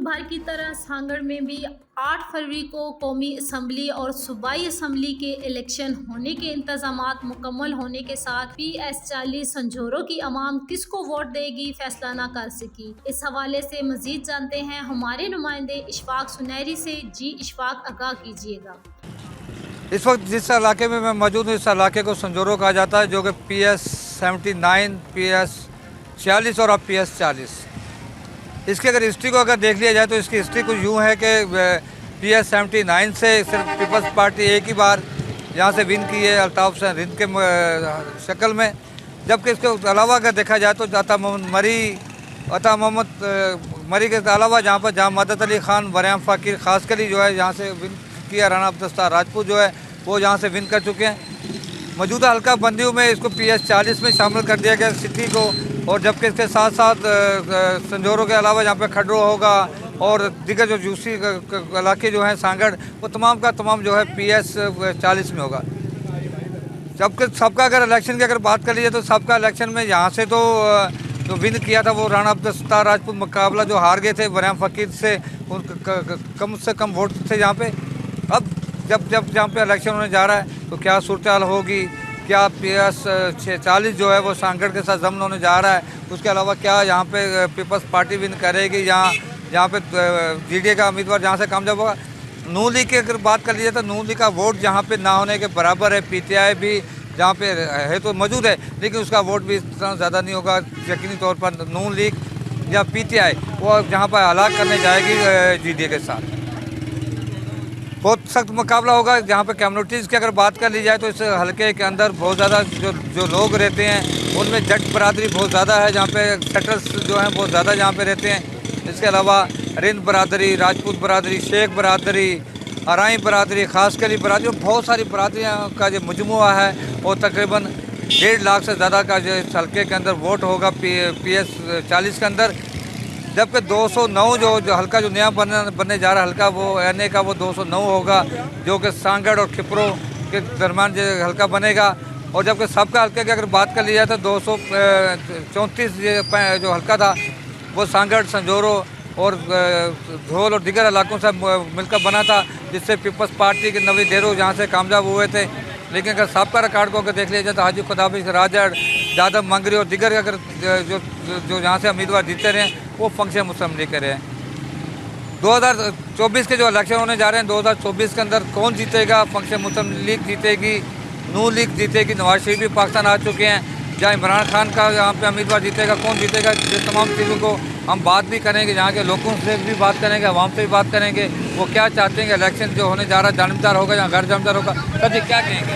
भर की तरह सांगड़ में भी 8 फरवरी को कौमी असम्बली और सूबाई असम्बली के इलेक्शन होने के इंतजामात मुकम्मल होने के साथ PS40 संजोरों की अवाम किसको वोट देगी फैसला ना कर सकी। इस हवाले से मजीद जानते हैं हमारे नुमाइंदे इशफाक सुनहरी से। जी इशफाक, आगाह कीजिएगा। इस वक्त जिस इलाके में मैं मौजूद हूँ, इस इलाके को संजोरो कहा जाता है, जो कि PS79, PS46 और अब PS40। इसकी अगर हिस्ट्री को अगर देख लिया जाए तो इसकी हिस्ट्री कुछ यूँ है कि PS79 से सिर्फ पीपल्स पार्टी एक ही बार यहाँ से विन की है, अल्ताफ़ हुसैन रिंद के शक्ल में। जबकि इसके अलावा अगर देखा जाए तो अता मोहम्मद मरी के अलावा जहाँ मदद अली ख़ान, बरयाम फ़कीर खासकली जो है यहाँ से विन किया, राना अब्दुस्तार राजपूत जो है वो यहाँ से विन कर चुके हैं। मौजूदा हल्का बंदियों में इसको PS40 में शामिल कर दिया गया सिटी को, और जबकि इसके साथ साथ संजोरों के अलावा यहाँ पे खडरो होगा और दीगर जो जूसी इलाके जो हैं सांगड़, वो तमाम का तमाम जो है PS40 में होगा। जबकि सबका अगर इलेक्शन की अगर बात कर लीजिए तो सबका इलेक्शन में यहाँ से तो जो विन किया था वो राना अब्दुस्तार राजपूत, मुकाबला जो हार गए थे बरयाम फ़कीर से, कम से कम वोट थे यहाँ पे। अब जब जहाँ पे इलेक्शन होने जा रहा है तो क्या सूरत हाल होगी, क्या PS40 जो है वो सांगड़ के साथ जमन होने जा रहा है, उसके अलावा क्या यहाँ पे पीपल्स पार्टी विन करेगी, यहाँ पे GDA का उम्मीदवार जहाँ से कामयाब होगा। नून लीग की अगर बात कर लीजिए तो नून लीग का वोट जहाँ पे ना होने के बराबर है। PTI भी जहाँ पे है तो मौजूद है, लेकिन उसका वोट भी इतना ज़्यादा नहीं होगा। यकीनी तौर पर नून लीग या PTI वो जहाँ पर हलाक करने जाएगी GDA के साथ। बहुत सख्त मुकाबला होगा। जहाँ पे कम्युनिटीज़ की अगर बात कर ली जाए तो इस हलके के अंदर बहुत ज़्यादा जो लोग रहते हैं उनमें जट बरादरी बहुत ज़्यादा है, जहाँ पे सेटल्स जो हैं बहुत ज़्यादा जहाँ पे रहते हैं। इसके अलावा रिंद बरादरी, राजपूत बरादरी, शेख बरादरी, आराई बरादरी, खासकली बरादरी, बहुत सारी बरादरियाँ का जो मजमुआ है और तकरीबन 1.5 लाख से ज़्यादा का जो इस हल्के के अंदर वोट होगा PS40 के अंदर। जबकि 209 जो हल्का जो नया बनने जा रहा है हल्का, वो NA का वो 209 होगा, जो कि सांगड़ और खिपरो के दरमियान जो हल्का बनेगा। और जबकि सबका हल्के की अगर बात कर ली जाए तो 234 जो हल्का था वो सांगड़, संजोरो और धोल और दीगर इलाकों से मिलकर बना था, जिससे पीपल्स पार्टी के नवी डेरो जहाँ से कामयाब हुए थे। लेकिन अगर सबका रिकॉर्ड को अगर देख लिया जाए तो हाजी खुदाबिश, राजड़, जादव मंगरी और दीगर अगर जो यहाँ से उम्मीदवार जीते रहे वो फंक्शन मुस्लिम लीग के रहे हैं। 2024 के जो इलेक्शन होने जा रहे हैं, 2024 के अंदर कौन जीतेगा? फंक्शन मुस्लिम लीग जीतेगी, नून लीग जीतेगी, नवाज शरीफ भी पाकिस्तान आ चुके हैं, या इमरान खान का यहाँ पे उम्मीदवार जीतेगा, कौन जीतेगा? ये तमाम चीज़ों को हम बात भी करेंगे, यहाँ के लोगों से भी बात करेंगे, आवाम से भी बात करेंगे, वो क्या चाहते हैं कि इलेक्शन जो होने जा रहा है जानबदार होगा या गैर जानबदार होगा। सर जी क्या कहेंगे?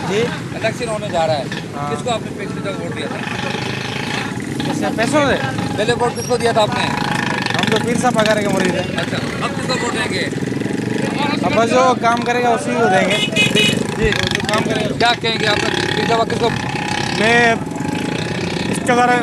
जी इलेक्शन होने जा रहा है, किसको आपने पिछले जगह वोट दिया था? पैसों से पहले वोट किसको दिया था आपने? हम तो पीर साहब वगैरह के मुरीद हैं। अच्छा, अब किसको वोट देंगे? अब बस जो काम करेगा उसी को देंगे। जी जो काम करेगा। क्या कहेंगे आप पीर साहब किसको? मैं इस जगह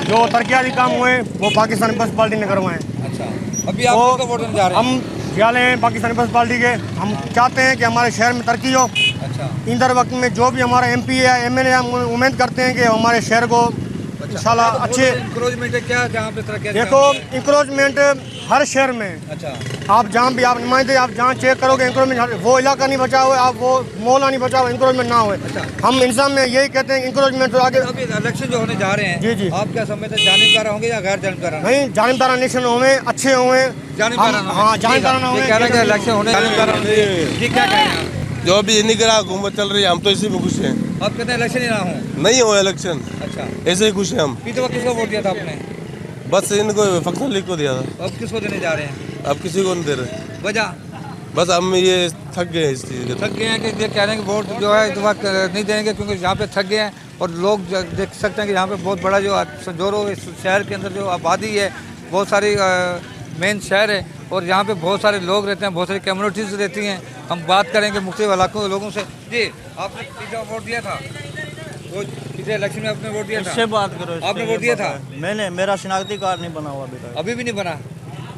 जो तरक्याती काम हुए वो पाकिस्तानी पीपल्स पार्टी ने करवाए। अच्छा, अभी आप किसको वोट देने जा रहे हैं? हम ख्याल हैं पाकिस्तानी पीपल्स पार्टी के। हम चाहते हैं कि हमारे शहर में तरक्की हो। अच्छा, इंदर वक्त में जो भी हमारा MP है, MLA, हम उम्मीद करते हैं कि हमारे शहर को इंशाल्लाह अच्छे इंक्रोचमेंट क्या जहाँ पे तरक्की? देखो इंक्रोचमेंट हर शहर में। अच्छा, आप जहाँ भी आप नुमाइंदे आप जहाँ चेक करोगे इंक्रोचमेंट, वो इलाका नहीं बचा हुआ, आप वो मोहल्ला नहीं बचा हुआ, इंक्रोचमेंट ना हुए। अच्छा, हम इंसान में यही कहते हैं इंक्रोचमेंट तो आगे। अभी इलेक्शन जो होने जा रहे हैं, जी जी, आप क्या समझते हैं, जानिबदार होंगे या गैर जानिबदार? नहीं, जानिबदार इलेक्शन हुए, अच्छे हुए, जानिबदार। हाँ जानिबदार हुए। कह रहे हैं कि इलेक्शन होने जानिबदार होंगे। जी क्या कह रहे हैं? जो भी निगरा हुकूमत चल रही है हम तो इसी में खुश हैं। आप कहते हैं इलेक्शन ही ना हो? नहीं हो इलेक्शन, अच्छा, ऐसे ही खुश हैं हम। पीछे वक्त किसको वोट दिया था आपने? बस इनको फंक्शन लीग को दिया था। अब किसको देने जा रहे हैं? अब किसी को नहीं दे रहे, वजह बस हम ये थक गए इस चीज़ के। थक गए हैं कि ये कह रहे हैं कि वोट जो है इस वक्त नहीं देंगे क्योंकि यहाँ पे थक गए हैं। और लोग देख सकते हैं कि यहाँ पे बहुत बड़ा जो संजोरो इस शहर के अंदर जो आबादी है, बहुत सारी मेन शहर है और यहाँ पे बहुत सारे लोग रहते हैं, बहुत सारी कम्युनिटीज़ रहती हैं। हम बात करेंगे मुख्तलिफ इलाकों के लोगों से। जी आपने पिछले वोट दिया था? वो पिछले इलेक्शन में आपने वोट दिया था? इससे बात करो। आपने वोट दिया था? मैंने, मेरा शिनाख्ती कार्ड नहीं बना हुआ अभी तक। अभी भी नहीं बना?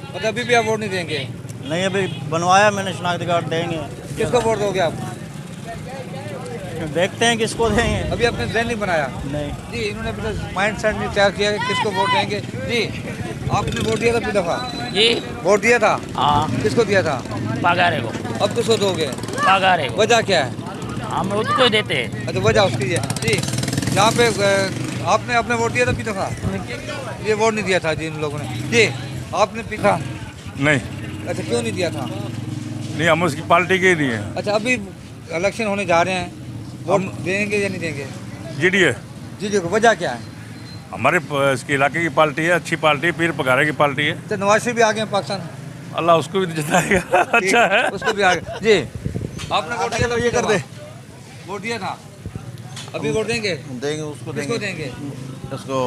मतलब अभी भी आप वोट नहीं देंगे? नहीं, अभी बनवाया मैंने शिनाख्ती कार्ड, देंगे। किसको वोट दोगे आप? देखते हैं किसको देंगे। अभी आपने जहन नहीं बनाया? नहीं जी, इन्होंने अभी माइंड सेट नहीं तैयार किया कि किसको वोट देंगे। जी आपने वोट दिया था पिछली दफा? जी वोट दिया था? हाँ किसको दिया था? पगारे को अब किसको दोगे? पगारे को वजह क्या है? हम उसको ही देते हैं। अच्छा, वजह उसकी है जी। यहाँ पे आपने अपने वोट दिया था पिछली दफा? ये वोट नहीं दिया था जी इन लोगों ने जी। आपने पिछला? नहीं अच्छा, क्यों नहीं दिया था? नहीं, हम उसकी पार्टी के ही नहीं है। अच्छा, अभी इलेक्शन होने जा रहे हैं, वोट देंगे या नहीं देंगे? जीडीए जी जी, वजह क्या है? हमारे इसके इलाके की पार्टी है, अच्छी पार्टी, पीर पगारे की पार्टी है। तो नवाज शरीफ भी आ गए हैं पाकिस्तान। अल्लाह उसको भी जिताएगा। अच्छा है, उसको भी आ गए जी। आपने वोट दिया था? ये कर दे। वोट दिया था, अभी वोट देंगे? देंगे उसको, किसको देंगे? उसको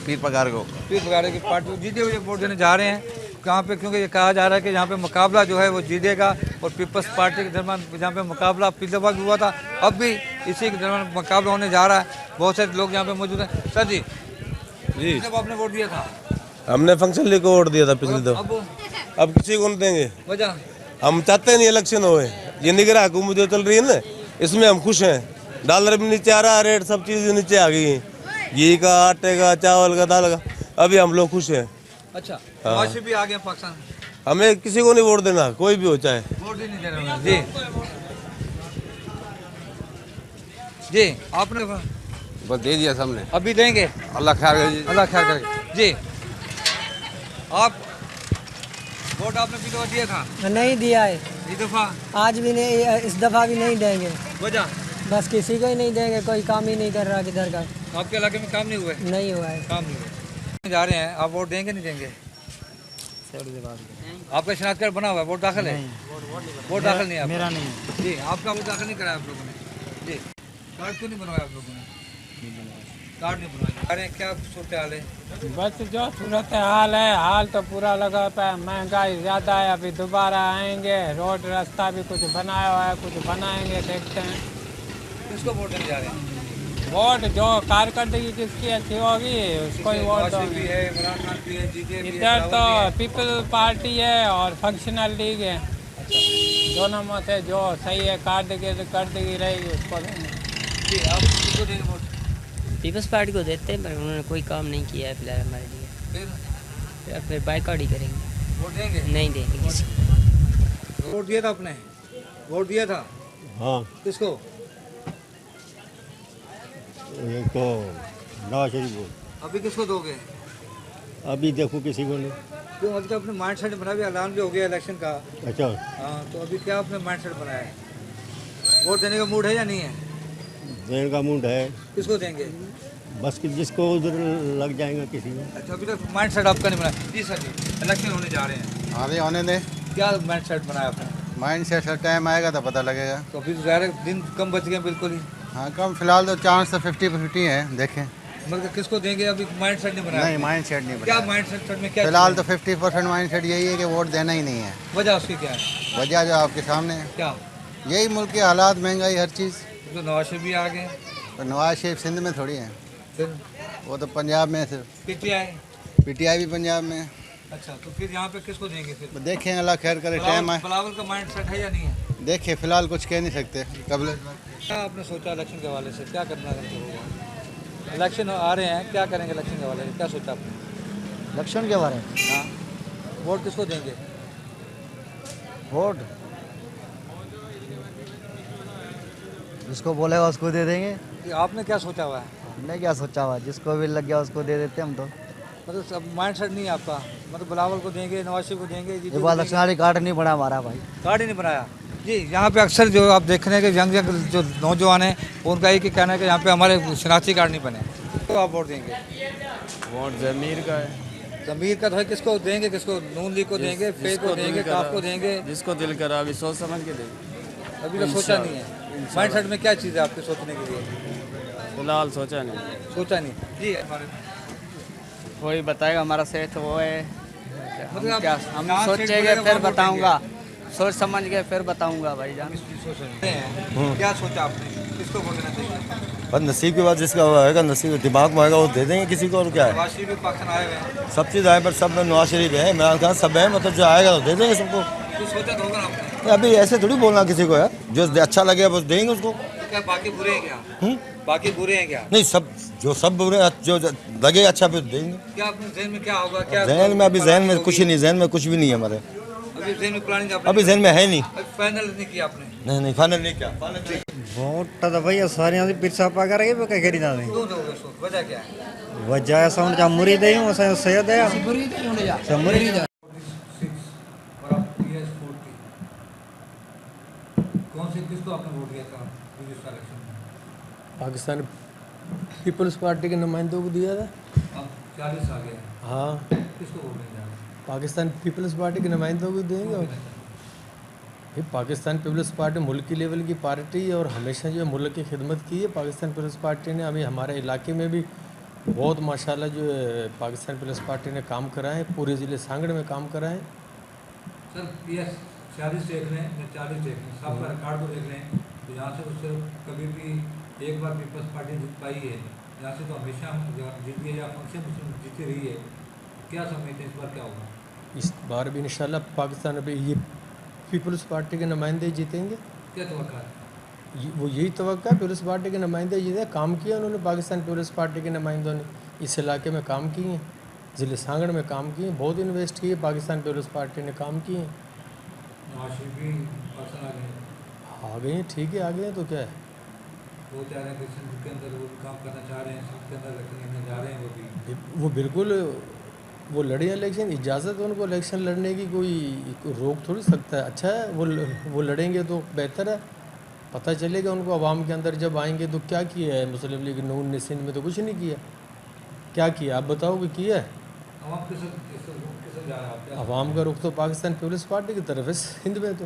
पीर पगार को। पीर पगारे की पार्टी जीते हुए वोट देने जा रहे हैं। कहाँ पे? क्योंकि ये कहा जा रहा है कि यहाँ पे मुकाबला जो है वो जीतेगा और पीपल्स पार्टी के दरमियान जहाँ पे मुकाबला पिछले दफा भी हुआ था, अब भी इसी के दरमियान मुकाबला होने जा रहा है। बहुत सारे लोग यहाँ पे मौजूद हैं। सर जी, जी जब आपने वोट दिया था? हमने फंक्शन लीग को वोट दिया था पिछली दफा। अब अब किसी को नहीं देंगे। वजह? हम चाहते नहीं इलेक्शन होए। ये निगरान हुकूमत जो चल रही है ना, इसमें हम खुश हैं। डॉलर भी नीचे आ रहा है, रेट सब चीज़ नीचे आ गई है, घी का, आटे का, चावल का, दाल का। अभी हम लोग खुश हैं। अच्छा, नवाज शरीफ भी आ गए पाकिस्तान। हमें किसी को नहीं वोट देना, कोई भी हो चाहे। वोट ही नहीं दे रहे जी। जी, आपने बस दे दिया सबने। अभी देंगे? अल्लाह ख्याल करे। अल्लाह ख्याल करे जी। आप वोट आपने पिछली बार दिया था? नहीं दिया है, इस दफा? आज भी नहीं, इस दफ़ा भी नहीं देंगे। वजह? बस किसी को ही नहीं देंगे, कोई काम ही नहीं कर रहा किधर का। आपके इलाके में काम नहीं हुए? नहीं हुआ है। काम नहीं हुए जा रहे हैं। आप वोट देंगे नहीं देंगे? आपका शनाख्त कार्ड बना हुआ है, वोट दाखिल है? वोट दाखिल नहीं है? मेरा नहीं। जी, आपका वोट दाखिल नहीं कराया आप लोगों ने जी। कार्ड क्यों नहीं बनवाया आप लोगों ने? कार्ड नहीं बनवाया। अरे क्या सूरत हाल है? बस जो सूरत हाल है, हाल तो पूरा लगा पाया, महंगाई ज़्यादा है। अभी दोबारा आएंगे, रोड रास्ता भी कुछ बनाया हुआ है, कुछ बनाएंगे, देखते हैं। किसको वोट देने जा रहे हैं? वोट जो कारकर्दगी जिसकी अच्छी होगी उसको ही वोट भी दोगे। है, इमरान खान भी है, जीजे भी है, इधर तो रावत भी है। पीपल पार्टी है और फंक्शनल लीग है। दोनों में से जो सही है कारकर्दगी रहेगी उसको देंगे। जी, आप किसको देंगे वोट? पीपल्स पार्टी को देते हैं, पर उन्होंने कोई काम नहीं किया है फिलहाल हमारे लिए। फिर बाइकआउट ही करेंगे। वोट देंगे? नहीं देंगे किसी। वोट दिया था आपने? वोट दिया था? हाँ, किसको? तो नवाज शरीफ को। अभी किसको दोगे? अभी देखो किसी को नहीं। क्यों? अभी तो अपने माइंड सेट बना भी, ऐलान भी हो गया इलेक्शन का। अच्छा, हाँ, तो अभी क्या आपने माइंड सेट बनाया है? वोट देने का मूड है या नहीं है? देने का मूड है, किसको देंगे? बस कि जिसको उधर लग जाएगा किसी को। अच्छा, अभी तक माइंड सेट आपका नहीं बनाया? जी सर जी, इलेक्शन होने जा रहे हैं, आगे होने दे। क्या माइंड सेट बनाया आपने? माइंड से टाइम आएगा तो पता लगेगा। तो अभी ज़्यादा दिन कम बच गए बिल्कुल ही। हाँ, कम फिलहाल तो चांस तो 50-50 है, देखें। मतलब किसको देंगे अभी माइंड सेट नहीं बनाया? नहीं, माइंड सेट नहीं क्या बना। माइंड सेट में क्या? फिलहाल तो 50% माइंड सेट यही है कि वोट देना ही नहीं है। वजह उसकी क्या है? वजह जो आपके सामने है, क्या? यही मुल्क के हालात, महंगाई, हर चीज़। तो नवाज शरीफ भी आ गए, तो नवाज शरीफ सिंध में थोड़ी है, फिर वो तो पंजाब में सिर्फ। पीटीआई। पीटीआई भी पंजाब में है। अच्छा, तो फिर यहाँ पे किसको देंगे फिर? तो देखें, अल्लाह खैर करे, टाइम आए बिलावल का माइंड सेट है या नहीं है? देखें, फिलहाल कुछ कह नहीं सकते कबल। क्या आपने सोचा इलेक्शन के हवाले से, क्या करना होगा? इलेक्शन आ रहे हैं, क्या करेंगे इलेक्शन के हवाले से, क्या सोचा आपने? इलेक्शन के बारे में हाँ, वोट किसको देंगे? वोट जिसको बोलेगा उसको दे देंगे। कि आपने क्या सोचा हुआ है? हमने क्या सोचा हुआ, जिसको भी लग गया उसको दे देते हम तो। मतलब सब माइंड सेट नहीं है आपका? मतलब बिलावल को देंगे, नवाज शरीफ को देंगे, ये बात इलेक्शनरी कार्ड नहीं बना हमारा भाई। कार्ड ही नहीं बनाया जी। यहाँ पे अक्सर जो आप देख रहे हैं कि यंग जो नौजवान हैं, उनका एक ही कहना है कि यहाँ पे हमारे शनाख्ती कार्ड नहीं बने। तो आप वोट देंगे? वोट जमीर का है। जमीर का तो है, किसको देंगे? किसको? नून लीग को देंगे, फे को देंगे, काफ को देंगे? जिसको दिल करा अभी सोच समझ के देंगे। अभी तो सोचा नहीं है। माइंड सेट में क्या चीज़ है आपके सोचने के लिए? फिलहाल सोचा नहीं। सोचा नहीं जी। कोई बताएगा हमारा सेठ वो है, मतलब आप क्या हम यहाँ सेठ सोचेंगे बोलेगा, फिर वहाँ वोट बताऊंगा, सोच समझ के फिर बताऊंगा भाई जान। सोच रहे हैं, क्या सोचा आपने, किसको वोट देना चाहिए? बस नसीब के बाद जिसका आएगा, नसीब दिमाग में आएगा वो दे देंगे किसी को। और क्या है, नवाज शरीफ भी पाकिस्तान आए हुए हैं, सब चीज़ आए, पर सब में नवाज शरीफ है, इमरान खान सब है, मतलब जो आएगा तो दे देंगे सबको। तो सोचा तो होगा ना आपने? अभी ऐसे थोड़ी बोलना किसी को है, जो अच्छा लगे बस देंगे उसको। तो क्या बाकी बुरे हैं क्या? बाकी बुरे हैं क्या? नहीं, सब सब बुरे, जो लगे अच्छा फिर देंगे। क्या अपने जहन में क्या होगा? क्या जहन में अभी जहन में कुछ ही नहीं, जहन में कुछ भी नहीं है हमारे। अभी जहन में प्लानिंग अभी जहन में है नहीं। फाइनल नहीं किया आपने? नहीं, फाइनल नहीं किया। वोट तो भैया सारे यहाँ पिरसा पा कर वो क्या करी जाते क्यों दोगे उसको? वजह क्या है? वजह ऐसा होने जा मुरी दे हूँ सैयद है मुरी और आप PS 40 कौन से किसको आपने वोट दिया था इलेक्शन में? पाकिस्तान पीपल्स पार्टी के नुमाइंदों को दिया था। अब 40 आ गए। हाँ, किसको वोट नहीं जा रहा? पाकिस्तान पीपल्स पार्टी के नुमाइंदों को देंगे। ये पाकिस्तान पीपल्स पार्टी मुल्क की लेवल की पार्टी है और हमेशा जो है मुल्क की खिदमत की है पाकिस्तान पीपल्स पार्टी ने। अभी हमारे इलाके में भी बहुत माशाल्लाह जो है पाकिस्तान पीपल्स पार्टी ने काम करा है, पूरे ज़िले सांगड़ में काम करा है। सर PS 40 देख लें या 40 देख लें, सबका रिकॉर्ड को देख लें तो यहाँ से उससे कभी भी एक बार पीपल्स पार्टी जीत पाई है, यहाँ से तो हमेशा जीती है या फंक्शन जीती रही है। क्या समझते हैं इस बार क्या होगा? इस बार भी इंशाल्लाह पाकिस्तान में ये पीपल्स पार्टी के नुमाइंदे जीतेंगे। क्या तवक्का है? वो यही तवक्का है, पीपल्स पार्टी के नुमाइंदे जीते। काम किया उन्होंने, पाकिस्तान पीपल्स पार्टी के नुमाइंदों ने इस इलाके में काम किए हैं, ज़िले सांगड़ में काम किए, बहुत इन्वेस्ट किए, पाकिस्तान पीपल्स पार्टी ने काम किए हैं। नवाज शरीफ भी पर्सन आ गए हैं, ठीक है, आ गए हैं तो क्या है। वो चाह रहे हैं कि सिंध के अंदर वो काम करना चाह रहे हैं, सिंध के अंदर इलेक्शन लड़ने जा रहे हैं। वो बिल्कुल वो लड़े इलेक्शन, इजाज़त है उनको इलेक्शन लड़ने की, कोई रोक थोड़ी सकता है। अच्छा है वो लड़ेंगे तो बेहतर है, पता चलेगा उनको आवाम के अंदर जब आएंगे तो क्या किया है मुस्लिम लीग नून ने सिंध में। तो कुछ नहीं किया। क्या किया आप बताओ कि किया है? आवाम का रुख तो पाकिस्तान पीपल्स पार्टी की तरफ है सिंध में। तो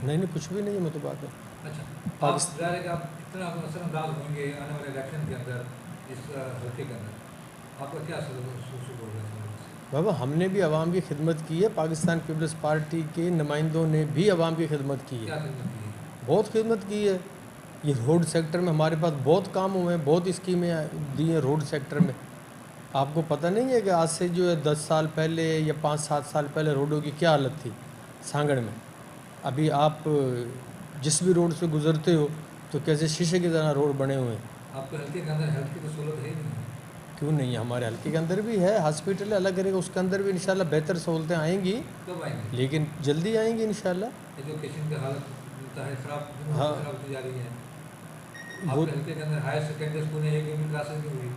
नहीं, कुछ भी नहीं है मतबाद। अच्छा, आप इतना असरअंदाज होंगे आने वाले इलेक्शन के अंदर, इस हल्के के अंदर आपका क्या असर होगा? बाबा, हमने भी आवाम की खिदमत की है, पाकिस्तान पीपल्स पार्टी के नुमाइंदों ने भी आवाम की खिदमत की है, बहुत खिदमत की है। ये रोड सेक्टर में हमारे पास बहुत काम हुए हैं, बहुत स्कीमें दी हैं रोड सेक्टर में। आपको पता नहीं है कि आज से जो है 10 साल पहले या 5-7 साल पहले रोडों की क्या हालत थी सांगड़ में। अभी आप जिस भी रोड से गुजरते हो तो कैसे शीशे की तरह रोड बने हुए हैं। आपके हल्के के अंदर हेल्थ की तो सहूलत है ही नहीं? क्यों नहीं है, हमारे हल्के के अंदर भी है, हॉस्पिटल अलग करेगा, उसके अंदर भी इंशाल्लाह बेहतर सहूलतें आएंगी। कब आएंगी? लेकिन जल्दी आएंगी इंशाल्लाह। एजुकेशन की हालत खराब हाँ, होती जा रही है। आपके हल्के के अंदर हायर सेकेंडरी स्कूल में 1 दिन की क्लासेस नहीं हुई?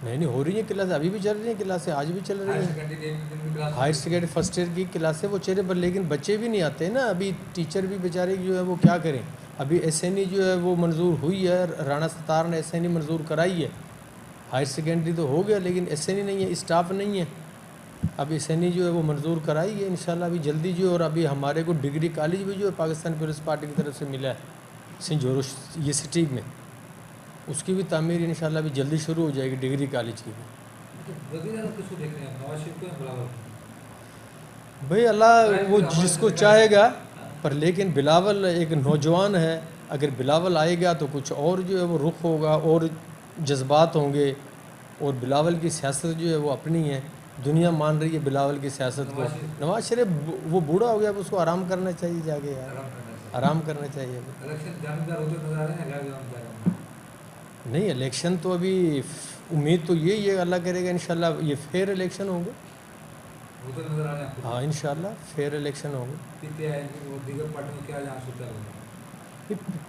नहीं, हो रही है क्लास, अभी भी चल रही है क्लासें, आज भी चल रही है। हायर सेकेंडरी फर्स्ट ईयर की क्लासें वो चेहरे पर, लेकिन बच्चे भी नहीं आते ना। अभी टीचर भी बेचारे जो है वो क्या करें। अभी SNE जो है वो मंजूर हुई है, राणा सत्तार ने SNE मंजूर कराई है। हायर सेकेंडरी तो हो गया लेकिन SNE नहीं है, स्टाफ नहीं है। अभी SNE जो है वो मंजूर कराई है इंशाल्लाह अभी जल्दी जो। और अभी हमारे को डिग्री कॉलेज भी जो है पाकिस्तान पीपल्स पार्टी की तरफ से मिला है संजोरो ये सिटी में, उसकी भी तामीर इंशाल्लाह अभी जल्दी शुरू हो जाएगी, डिग्री कॉलेज की भी। भाई अल्लाह वो जिसको चाहेगा, पर लेकिन बिलावल एक नौजवान है, अगर बिलावल आएगा तो कुछ और जो है वो रुख होगा और जज्बात होंगे। और बिलावल की सियासत जो है वो अपनी है, दुनिया मान रही है बिलावल की सियासत को। नवाज शरीफ वो बूढ़ा हो गया, अब उसको आराम करना चाहिए जाके यार, आराम करना चाहिए। नहीं, इलेक्शन तो अभी उम्मीद तो यही है, अल्लाह करेगा इंशाल्लाह ये फेयर इलेक्शन होंगे। हाँ इंशाल्लाह फेयर इलेक्शन होंगे।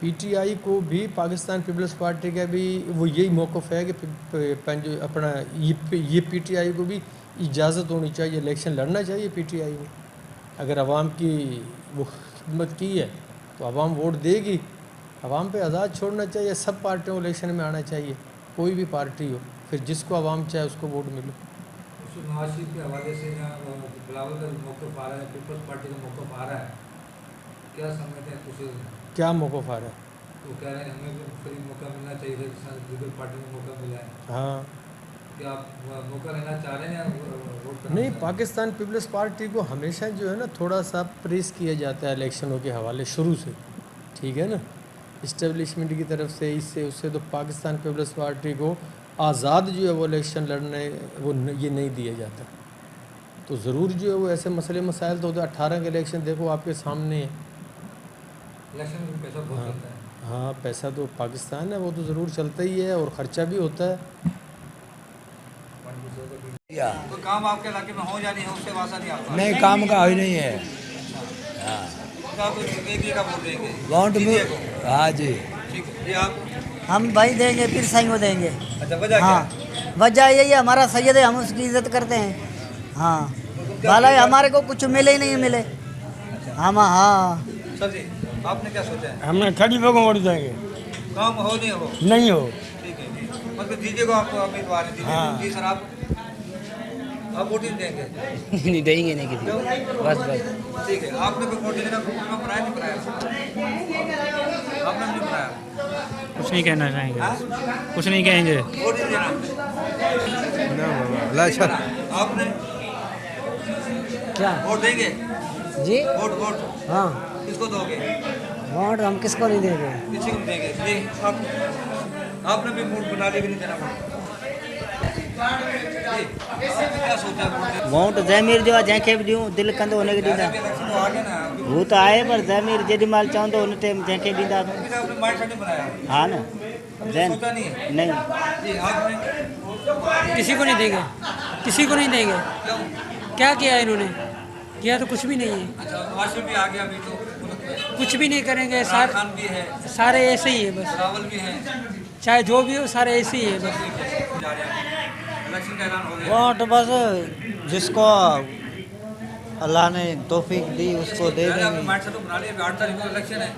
PTI को भी पाकिस्तान पीपल्स पार्टी का भी वो यही मौक़िफ़ है कि अपना ये PTI को भी इजाज़त होनी चाहिए, इलेक्शन लड़ना चाहिए PTI में। अगर आवाम की वो खिदमत की है तो आवाम वोट देगी, आवाम पे आज़ाद छोड़ना चाहिए। सब पार्टियों को इलेक्शन में आना चाहिए, कोई भी पार्टी हो, फिर जिसको आवाम चाहे उसको वोट मिले। नवाज शरीफ के हवाले से बिलावल का मौक़िफ़ आ रहा है, पीपल्स पार्टी का मौक़िफ़ आ रहा है, क्या समझते हैं? कुछ क्या मौक़िफ़ आ रहा है? तो कह रहे हैं हमें भी फ्री मौका मिलना चाहिए, पीपल्स पार्टी में मौका मिला है। हाँ, क्या आप मौका लेना चाह रहे हैं या वोट करना? नहीं, पाकिस्तान पीपल्स पार्टी को हमेशा जो है ना थोड़ा सा प्रेस किया जाता है इलेक्शनों के हवाले शुरू से, ठीक है ना, इस्टेब्लिशमेंट की तरफ से, इससे उससे। तो पाकिस्तान पीपल्स पार्टी को आज़ाद जो है वो इलेक्शन लड़ने वो ये नहीं दिया जाता। तो ज़रूर जो है वो ऐसे मसले मसाइल तो 18 के इलेक्शन देखो आपके सामने है। इलेक्शन में पैसा बहुत लगता है। हाँ, पैसा तो पाकिस्तान है, वो तो ज़रूर चलता ही है और ख़र्चा भी होता है। तो काम आपके इलाके में हो या नहीं हो, उससे वास्ता नहीं आपका? नहीं, काम का ही नहीं है। क्या कुछ एक ही का वोट देंगे? वोट में हाँ जी। ठीक है जी। आप? हम भाई देंगे, फिर सही को देंगे। अच्छा, वजह क्या? हाँ, वजह यही है, हमारा सैयद है, हम उसकी इज्जत करते हैं। हाँ, भला हमारे को कुछ मिले ही नहीं मिले हम। हाँ सर जी, आपने क्या सोचा है? हमने खलीफा को वोट देंगे। काम हो नहीं हो? नहीं हो। ठीक है जी, मतलब दीजिए को आपको उम्मीदवार है। हाँ। जी सर, आप वोट नहीं देंगे? नहीं देंगे नहीं किसी को। बस बस ठीक है, आपने कोई वोट देने का प्रोग्राम बनाया नहीं बनाया? आपने नहीं बनाया? कुछ नहीं कहना चाहेंगे, कुछ नहीं कहेंगे। वोट नहीं देना? आपने क्या वोट देंगे? जी? वोट हाँ, किसको दोगे? वोट हम किसको नहीं देंगे। किसी को नहीं देंगे जी। आपने भी वोट बना लिया कि नहीं देना वोट? क्या सोचा वोट जमीर जो आहे जंहिंखे बि ॾियूं दिलि कंदो हुनखे ॾींदा। हू त आहे पर जमीर जेॾी महिल चवंदो हुन टाइम जंहिंखे ॾींदासीं। आपने माइंड सेट नहीं बनाया? हाँ ना, सोचा नहीं है? नहीं, जी आपने? किसी को नहीं देंगे, किसी को नहीं देंगे। क्या किया इन्होंने? किया तो कुछ भी नहीं है। अच्छा, आसिफ भी आ गया अभी तो मुल्क में। कुछ भी नहीं करेंगे। इमरान खान भी है, सारे ऐसे ही है बस। रावल भी है, चाहे जो भी हो, सारे ऐसे ही है बस। जा रहे हैं। इलेक्शन का ऐलान हो गया। वोट बस जिसको अल्लाह ने तौफीक दी उसको दे आपने देंगे। माइंड सेट तो बना लिया, 8 तारीख को इलेक्शन है।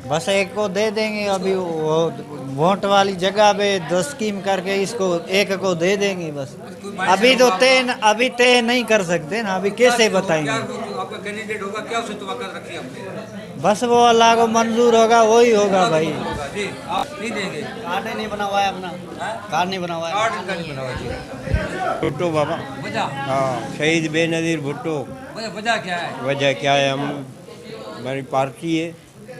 बस एक को दे देंगे। अभी वो वोट वाली जगह पे 10 स्कीम करके इसको एक को दे देंगे बस। अभी तो अभी तय नहीं कर सकते ना, अभी कैसे बताएंगे। आपका कैंडिडेट होगा, क्या उसे तवक्का रखी है आपने? बस वो अल्लाह को मंजूर होगा वही होगा भाई। जी आप नहीं देंगे? कार्ड नहीं बना हुआ है अपना, कार्ड नहीं बना हुआ है। कार्ड इनका नहीं बना हुआ जी। भुट्टो बाबा। वजह? हाँ, शहीद बेनज़ीर भुट्टो। वजह क्या है? वजह क्या है, हम हमारी पार्टी है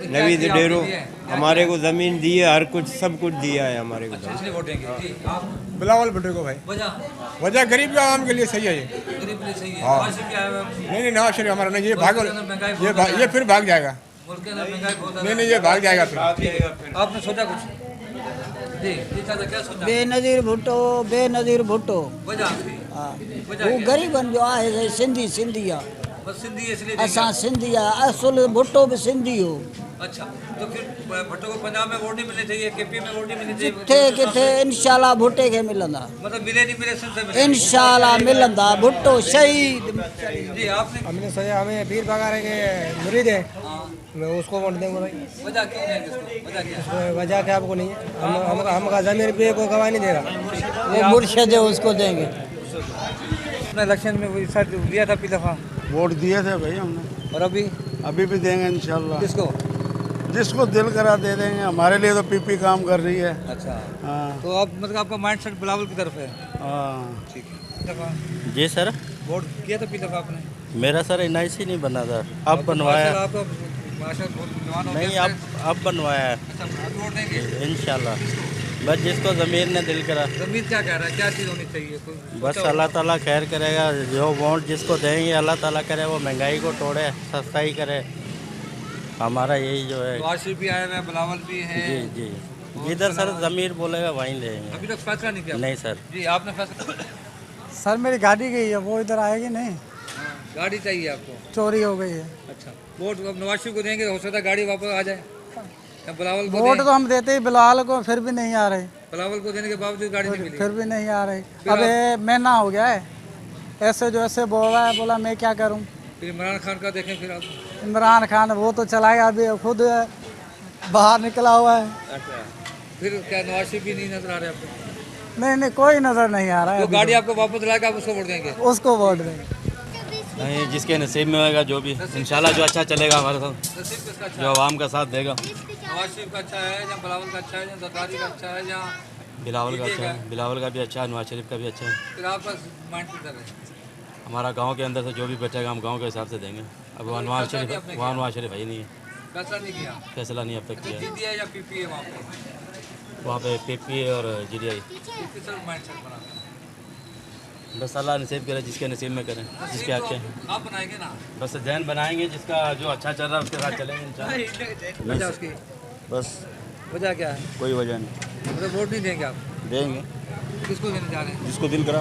नवीद डेरो, हमारे को ज़मीन दी है, हर कुछ सब कुछ दिया है हमारे को। इसलिए वोट देंगे जी। आप? बिलावल भुट्टो को भाई। वजह गरीब के आवाम के लिए सही है ये। गरीब के लिए सही है। हाँ। आसिफ क्या है? नहीं, नवाज शरीफ हमारा नहीं, ये भाग ये फिर भाग जाएगा। मुल्क के अंदर महंगाई बहुत नहीं, ये भाग जाएगा फिर। आपने सोचा कुछ? जी जी चाचा, क्या सोचा? बेनज़ीर भुट्टो वजह? हाँ, वजह वो क्या? गरीबन जो आहे सिंधी आ। बस सिंधी है इसलिए असां देंगे। सिंधी आ, असुल भुट्टो भी सिंधी हो। अच्छा, तो फिर भट्टो को पंजाब में वोट नहीं मिलने चाहिए, केपी में वोट नहीं मिलने चाहिए? किथे किथे इंशाल्लाह भुट्टे खे मिलंदा, मतलब मिले नहीं मिले सिलसिले में? इंशाल्लाह मिलंदा। भुट्टो शहीद। जी आपने? हमने सोचा हमें वीर बगारे के मुरीद है, मैं उसको वोट दूंगा भाई। वजह क्यों देंगे उसको? वजह क्या है? वजह क्या आपको नहीं है, हमका ज़मीन पे कोई गवाह नहीं देगा। वो मुर्शिद है, उसको देंगे। अपने इलेक्शन में वही साथ दिया था पिछली दफा? वोट दिए थे भाई हमने, और अभी भी देंगे इंशाल्लाह। किसको? जिसको दिल करा दे देंगे। हमारे लिए तो पीपी काम कर रही है। अच्छा, हाँ तो आप मतलब आपका माइंड सेट बिलावल की तरफ है? हाँ। ठीक है। दफा जी सर, वोट किया था पिछली दफा आपने? मेरा सर NIC नहीं बना था, अब बनवाया। आप माशाल्लाह बहुत जवान हो नहीं, गए। अब बनवाया है अच्छा, आप वोट देंगे इंशाल्लाह। बस जिसको ज़मीर ने दिल करा। जमीन क्या कह रहा है, क्या चीज़ होनी चाहिए? कोई बस अल्लाह ताला खैर करेगा। जो वोट जिसको देंगे अल्लाह ताला करे वो महंगाई को तोड़े, सस्ताई करे। हमारा यही जो है। तो आसिफ भी आए हुए हैं, बिलावल भी है। जी जी, जिधर सर ज़मीर बोलेगा वहीं लेंगे। अभी तक फैसला नहीं किया? नहीं सर। जी आपने फैसला? सर मेरी गाड़ी गई है, वो इधर आएगी नहीं, गाड़ी चाहिए आपको? चोरी हो गई है। अच्छा, वोट अब नवाज शरीफ को देंगे, हो सकता है गाड़ी वापस आ जाए। या बिलावल को वोट दें? तो हम देते ही बिलाल को, फिर भी नहीं आ रहे, बिलावल को देने के बावजूद गाड़ी नहीं मिली? फिर भी नहीं आ रहे। अब ये महीना हो गया है, ऐसे जो ऐसे बोल रहा है, बोला मैं क्या करूं। फिर इमरान खान का देखें फिर आप? इमरान खान वो तो चलाएगा, अभी खुद बाहर निकला हुआ है। अच्छा, फिर क्या नवाज शरीफ भी नहीं नजर आ रहे आपको? नहीं, कोई नजर नहीं आ रहा है। तो गाड़ी आपको वापस लाएगा, आप उसको वोट देंगे? उसको वोट देंगे। नहीं, जिसके नसीब में होगा, जो भी इंशाल्लाह जो अच्छा चलेगा हमारे साथ, नसीब किसका अच्छा जो है? आवाम का साथ देगा। नवाज शरीफ का अच्छा है या बिलावल का अच्छा है या जरदारी का अच्छा है या बिलावल का अच्छा दीजिएगा? है, बिलावल का भी अच्छा है, नवाज शरीफ का भी अच्छा है। फिर आपका माइंड किधर है? हमारा गांव के अंदर से जो भी बचेगा हम गांव के हिसाब से देंगे। अब वहाँ नवाज शरीफ है ही नहीं है, फैसला नहीं किया? फैसला नहीं अब तक किया है। जीती है या पीपी है वहाँ पे? वहाँ पे PP और GDI। किस तरह माइंड सेट बना? बस अल्लाह नसीब करे, जिसके नसीब में करें, जिसके अच्छे हैं। आप बनाएंगे ना? बस जैन बनाएंगे, जिसका जो अच्छा चल रहा है उसके साथ चलेंगे इंशाल्लाह। वजह उसकी? बस वजह क्या है? कोई वजह नहीं। मतलब वोट नहीं देंगे आप? देंगे। किसको देने जा रहे हैं? जिसको दिल करा।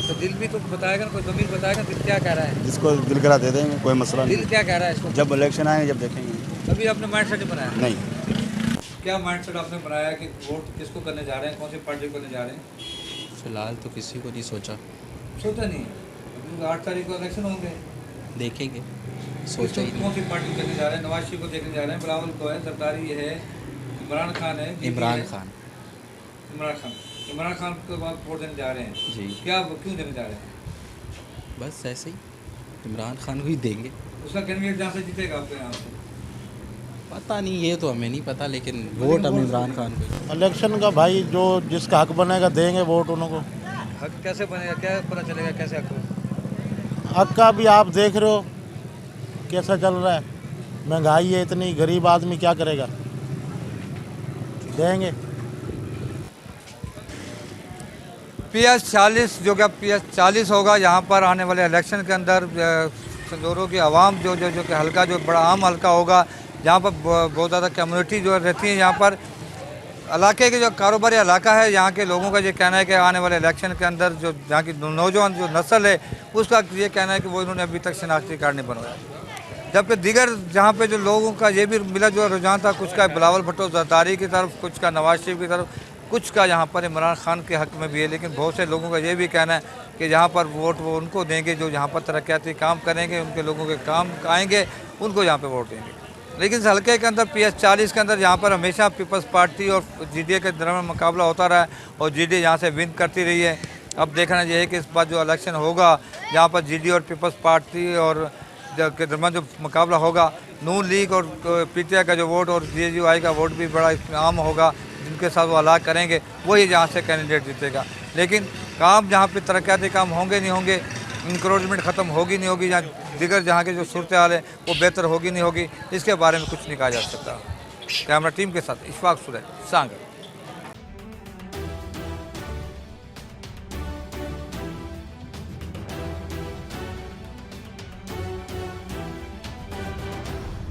तो दिल भी तो बताएगा ना, कोई ज़मीर बताएगा दिल क्या कह रहा है? जिसको दिल करा दे देंगे, कोई मसला नहीं। दिल क्या कह रहा है इसको? जब इलेक्शन आएंगे जब देखेंगे। अभी आपने माइंड सेट बनाया? नहीं। क्या माइंड सेट आपने बनाया कि वोट किसको करने जा रहे हैं, कौन सी पार्टी को करने जा रहे हैं? फिलहाल तो किसी को नहीं सोचा। सोचा नहीं? अभी 8 तारीख को इलेक्शन होंगे, देखेंगे। सोचा ही कौन सी पार्टी करने जा रहे हैं? नवाज शरीफ को देखने जा रहे हैं, बिलावल को है, सरदारी है, इमरान खान है, इमरान खान। इमरान खान के बाद वोट देने जा रहे हैं जी। क्या, क्यों देने जा रहे हैं? बस ऐसे ही इमरान खान को ही देंगे। उसका कैंडिडेट जहाँ से जीतेगा आपके यहाँ से? पता नहीं, ये तो हमें नहीं पता, लेकिन वोट हम इमरान खान को। इलेक्शन का भाई जो जिसका हक बनेगा देंगे वोट उनको। हक कैसे बनेगा, क्या पता चलेगा कैसे हक? हक का भी आप देख रहे हो कैसा चल रहा है, महंगाई है इतनी, गरीब आदमी क्या करेगा। देंगे PS 40 जो क्या PS 40 होगा यहाँ पर आने वाले इलेक्शन के अंदर। संजौरों की आवाम जो जो जो कि हल्का जो बड़ा आम हल्का होगा, यहाँ पर बहुत ज़्यादा कम्युनिटी जो रहती है यहाँ पर, इलाके के जो कारोबारी इलाका है, यहाँ के लोगों का ये कहना है कि आने वाले इलेक्शन के अंदर जो यहाँ की नौजवान जो नस्ल है उसका ये कहना है कि वो इन्होंने अभी तक शनाख्ती कार्ड नहीं बनवाया। जबकि दीगर जहाँ पे जो लोगों का ये भी मिला जो रुझान था, कुछ का बिलावल भुट्टो जरदारी की तरफ, कुछ का नवाज शरीफ की तरफ, कुछ का यहाँ पर इमरान खान के हक़ में भी है। लेकिन बहुत से लोगों का ये भी कहना है कि यहाँ पर वोट वो उनको देंगे जो यहाँ पर तरक्याती काम करेंगे, उनके लोगों के काम आएंगे, उनको यहाँ पर वोट देंगे। लेकिन इस हल्के के अंदर PS 40 के अंदर यहाँ पर हमेशा पीपल्स पार्टी और GDA के दरमियान मुकाबला होता रहा है और GDA यहाँ से विन करती रही है। अब देखना ये है कि इस बार जो इलेक्शन होगा यहाँ पर GDA और पीपल्स पार्टी और के दरमियान जो मुकाबला होगा, नून लीग और PTI का जो वोट और GUI का वोट भी बड़ा आम होगा, जिनके साथ वो अलाग करेंगे, वही यहाँ से कैंडिडेट जीतेगा। लेकिन काम जहाँ पे तरक्याती काम होंगे नहीं होंगे, इंक्रोचमेंट ख़त्म होगी नहीं होगी, या दिगर जहाँ की जो सूरत हाल है वो बेहतर होगी नहीं होगी, इसके बारे में कुछ नहीं कहा जा सकता। कैमरा टीम के साथ इशफाक सुरैश, सांगल।